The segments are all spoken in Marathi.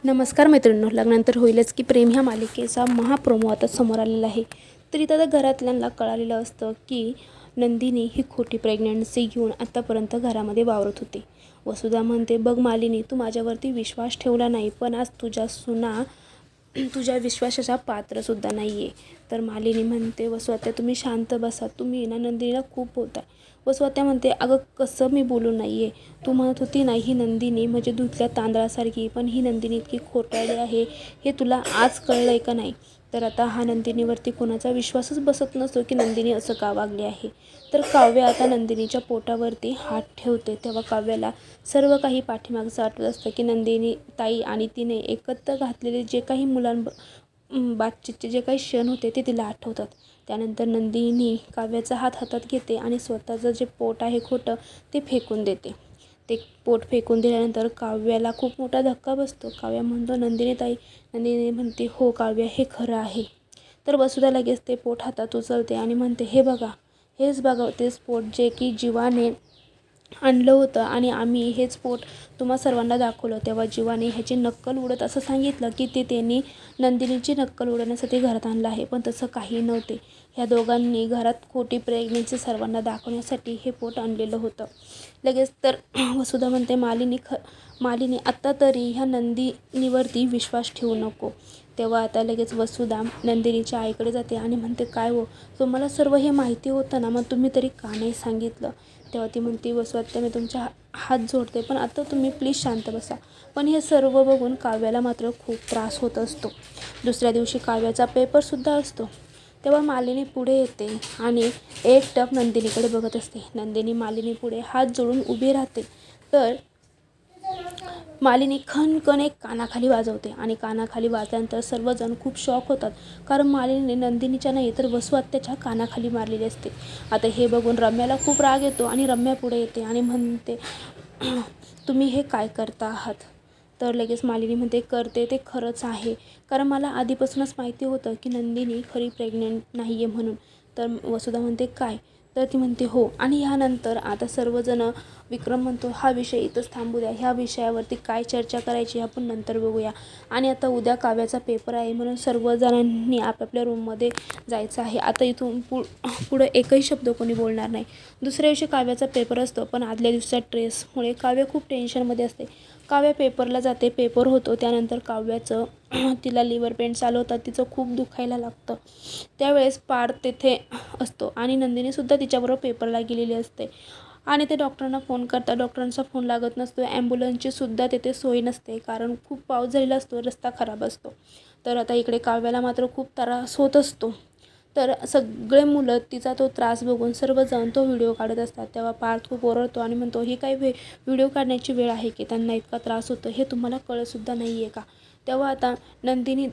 नमस्कार मैत्रिणींनो, लग्नानंतर होईलच की प्रेम ह्या मालिकेचा महाप्रोमो आता समोर आलेला आहे. तर इथं घरातल्यांना कळालेलं असतं की नंदिनी ही खोटी प्रेग्नन्सी घेऊन आत्तापर्यंत घरामध्ये वावरत होती. वसुधा म्हणते, बघ मालिनी, तू माझ्यावरती विश्वास ठेवला नाही, पण आज तुझ्या सुना तुझ्या विश्वासाचा पात्रसुद्धा नाही आहे. तर मालिनी म्हणते, वसुआत्या तुम्ही शांत बसा, तुम्ही ना नंदिनीला खूप बोलताय. वसुआत्या म्हणते, अगं कसं मी बोलू नाही आहे, तू म्हणत होती ना ही नंदिनी म्हणजे धुतल्या तांदळासारखी, पण ही नंदिनी इतकी खोटारडी आहे हे तुला आज कळलं आहे का नाही. तर आता हा नंदिनीवरती कोणाचा विश्वासच बसत नसतो की नंदिनी असं का वागली आहे. तर काव्य आता नंदिनीच्या पोटावरती हात ठेवते, तेव्हा काव्याला सर्व काही पाठीमागचं आठवत असतं की नंदिनी ताई आणि तिने एकत्र घातलेले जे काही बातचीतचे जे काही क्षण होते ते तिला आठवतात. त्यानंतर नंदिनी काव्याचा हात हातात घेते आणि स्वतःचं जे पोट आहे खोटं ते फेकून देते. ते पोट फेकून दिल्यानंतर काव्याला खूप मोठा धक्का बसतो. काव्या म्हणतो, नंदिनी ताई. नंदिनी म्हणते, हो काव्या, हे खरं आहे. तर वसुधा लगेच ते पोट हातात उचलते आणि म्हणते, हे बघा, हेच बघा ते पोट जे की जीवाने आणलं होतं आणि आम्ही हेच पोट तुम्हा सर्वांना दाखवलं. तेव्हा जीवाने ह्याची नक्कल उडत असं सांगितलं की त्यांनी नंदिनीची नक्कल उडवण्यासाठी घरात आणलं आहे, पण तसं काही नव्हते. ह्या दोघांनी घरात खोटी प्रेग्नन्सी सर्वांना दाखवण्यासाठी हे पोट आणलेलं होतं. लगेच तर वसुधा म्हणते, मालिनी आत्ता तरी ह्या नंदिनीवरती विश्वास ठेवू नको. तेव्हा आता लगेच वसुधा नंदिनीच्या आईकडे जाते आणि म्हणते, काय हो, तुम्हाला सर्व हे माहिती होतं ना, मग तुम्ही तरी का नाही सांगितलं. तेव्हा ती म्हणते, वसुआत्या मी तुमच्या हात जोडते, पण आता तुम्ही प्लीज शांत बसा. पण हे सर्व बघून काव्याला मात्र खूप त्रास होत असतो. दुसऱ्या दिवशी काव्याचा पेपरसुद्धा असतो. तेव्हा मालिनी पुढे येते आणि एकटक नंदिनीकडे बघत असते. नंदिनी मालिनी पुढे हात जोडून उभी राहते. तर मालिनी खणखण एक कानाखाली वाजवते आणि कानाखाली वाजल्यानंतर सर्वजण खूप शॉक होतात, कारण मालिनीने नंदिनीच्या नाही तर वसुआत्याच्या कानाखाली मारलेली असते. आता हे बघून रम्याला खूप राग येतो आणि रम्या पुढे येते आणि म्हणते, तुम्ही हे काय करता आहात. तर लगेच मालिनी म्हणते, करते ते खरंच आहे, कारण मला आधीपासूनच माहिती होतं की नंदिनी खरी प्रेग्नंट नाही आहे म्हणून. तर वसुधा म्हणते, काय. तर ती म्हणते, हो. आणि ह्यानंतर आता सर्वजण विक्रम म्हणतो, हा विषय इथंच थांबू द्या, ह्या विषयावरती काय चर्चा करायची आपण नंतर बघूया. आणि आता उद्या काव्याचा पेपर आहे म्हणून सर्वजणांनी आपापल्या रूममध्ये जायचं आहे. आता इथून पुढं एकही शब्द कोणी बोलणार नाही. दुसऱ्या दिवशी काव्याचा पेपर असतो, पण आदल्या दिवसाच्या स्ट्रेसमुळे काव्य खूप टेन्शनमध्ये असते. काव्य पेपरला जाते, पेपर होतो. त्यानंतर काव्याचं तिला लिव्हर पेन चालू होतात, तिचं खूप दुखायला लागतं. त्यावेळेस पार्थ तेथे असतो आणि नंदिनीसुद्धा तिच्याबरोबर पेपरला गेलेली असते. आणि ते डॉक्टरांना फोन करतात, डॉक्टरांचा फोन लागत नसतो. ॲम्ब्युलन्सची सुद्धा तेथे सोय नसते, कारण खूप पाऊस झालेला असतो, रस्ता खराब असतो. तर आता इकडे काव्याला मात्र खूप त्रास होत असतो. तर सगळे मुलं तिचा तो त्रास बघून सर्वजण तो व्हिडिओ काढत असतात. तेव्हा पार्थ खूप ओरडतो आणि म्हणतो, ही काही व्हिडिओ काढण्याची वेळ आहे की त्यांना इतका त्रास होतो हे तुम्हाला कळतसुद्धा नाही आहे का. तेव्हा आता नंदिनी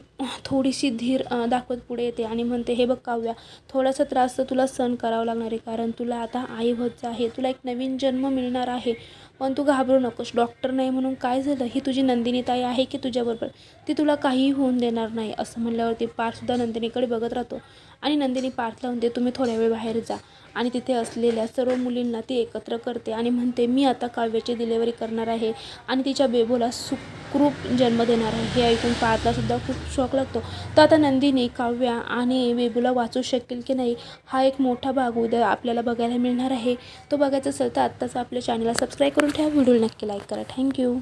थोडीशी धीर दाखवत पुढे येते आणि म्हणते, हे बघ काव्या, थोडासा त्रास तर तुला सहन करावा लागणार आहे, कारण तुला आता आई व्हायचं आहे, तुला एक नवीन जन्म मिळणार आहे. पण तू घाबरू नकोस, डॉक्टर नाही म्हणून काय झालं, ही तुझी नंदिनी ताई आहे की तुझ्याबरोबर, ती तुला काहीही होऊन देणार नाही. असं म्हणल्यावरती पार्थसुद्धा नंदिनीकडे बघत राहतो आणि नंदिनी पार्थला म्हणते, तुम्ही थोड्या वेळ बाहेर जा. आणि तिथे असलेल्या सर्व मुलींना ती एकत्र करते आणि म्हणते, मी आता काव्याची डिलेवरी करणार आहे आणि तिच्या बेबोला सुखरूप जन्म देणार आहे. हे ऐकून पार्थलासुद्धा खूप शॉक लागतो. तर आता नंदिनी काव्या आणि बेबूला वाचू शकेल की नाही, हा एक मोठा भाग उद्या आपल्याला बघायला मिळणार आहे. तो बघायचा असेल तर आत्ताच आपल्या चॅनलला सबस्क्राईब करून ठेवा, व्हिडिओला नक्की लाईक करा. थँक्यू.